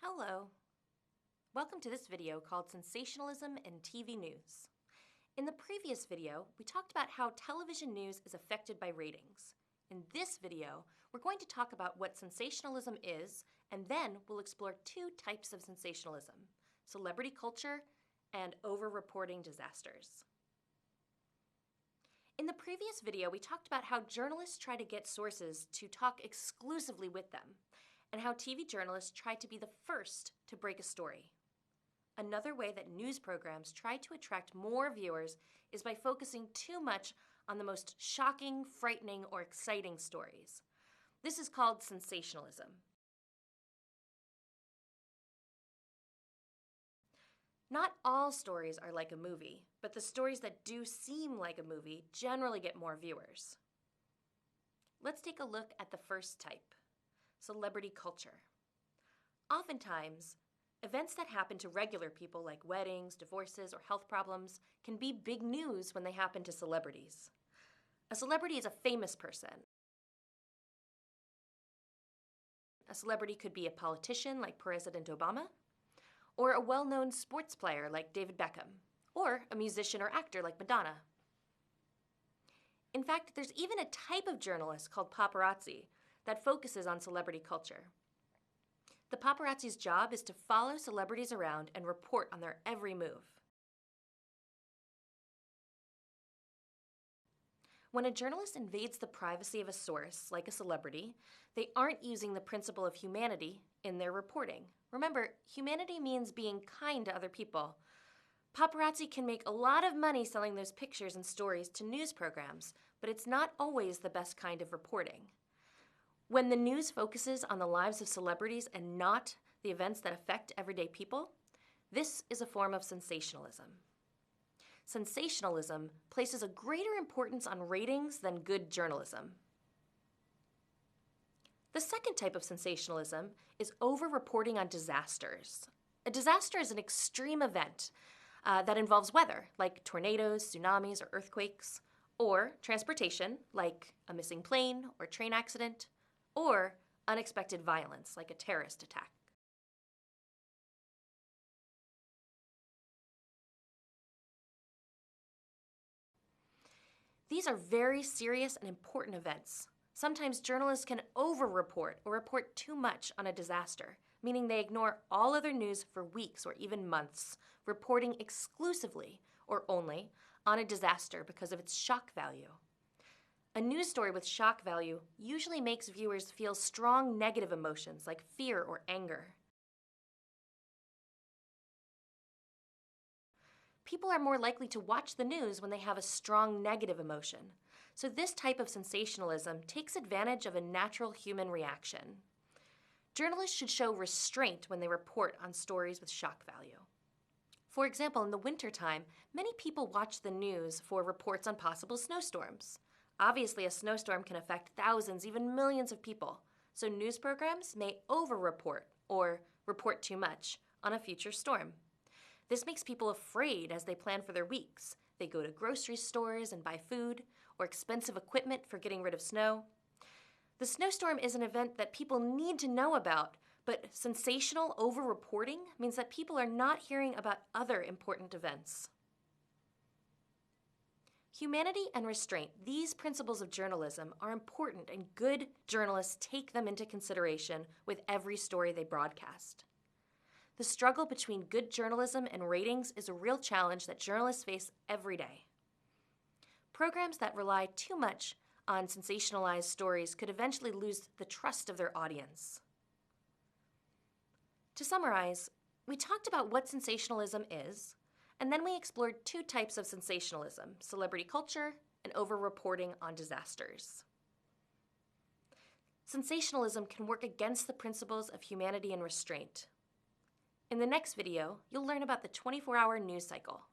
Hello. Welcome to this video called Sensationalism in TV News. In the previous video, we talked about how television news is affected by ratings. In this video, we're going to talk about what sensationalism is, and then we'll explore two types of sensationalism: celebrity culture and over-reporting disasters. In the previous video, we talked about how journalists try to get sources to talk exclusively with them, and how TV journalists try to be the first to break a story. Another way that news programs try to attract more viewers is by focusing too much on the most shocking, frightening, or exciting stories. This is called sensationalism. Not all stories are like a movie, but the stories that do seem like a movie generally get more viewers. Let's take a look at the first type: celebrity culture. Oftentimes, events that happen to regular people like weddings, divorces, or health problems can be big news when they happen to celebrities. A celebrity is a famous person. A celebrity could be a politician like President Obama, or a well-known sports player like David Beckham, or a musician or actor like Madonna. In fact, there's even a type of journalist called paparazzi that focuses on celebrity culture. The paparazzi's job is to follow celebrities around and report on their every move. When a journalist invades the privacy of a source, like a celebrity, they aren't using the principle of humanity in their reporting. Remember, humanity means being kind to other people. Paparazzi can make a lot of money selling those pictures and stories to news programs, but it's not always the best kind of reporting. When the news focuses on the lives of celebrities and not the events that affect everyday people, this is a form of sensationalism. Sensationalism places a greater importance on ratings than good journalism. The second type of sensationalism is over-reporting on disasters. A disaster is an extreme event that involves weather, like tornadoes, tsunamis, or earthquakes, or transportation, like a missing plane or train accident, or unexpected violence, like a terrorist attack. These are very serious and important events. Sometimes journalists can over-report or report too much on a disaster, meaning they ignore all other news for weeks or even months, reporting exclusively or only on a disaster because of its shock value. A news story with shock value usually makes viewers feel strong negative emotions like fear or anger. People are more likely to watch the news when they have a strong negative emotion. So this type of sensationalism takes advantage of a natural human reaction. Journalists should show restraint when they report on stories with shock value. For example, in the wintertime, many people watch the news for reports on possible snowstorms. Obviously, a snowstorm can affect thousands, even millions of people, so news programs may over-report or report too much on a future storm. This makes people afraid as they plan for their weeks. They go to grocery stores and buy food or expensive equipment for getting rid of snow. The snowstorm is an event that people need to know about, but sensational over-reporting means that people are not hearing about other important events. Humanity and restraint, these principles of journalism, are important, and good journalists take them into consideration with every story they broadcast. The struggle between good journalism and ratings is a real challenge that journalists face every day. Programs that rely too much on sensationalized stories could eventually lose the trust of their audience. To summarize, we talked about what sensationalism is, and then we explored two types of sensationalism: celebrity culture and over-reporting on disasters. Sensationalism can work against the principles of humanity and restraint. In the next video, you'll learn about the 24-hour news cycle.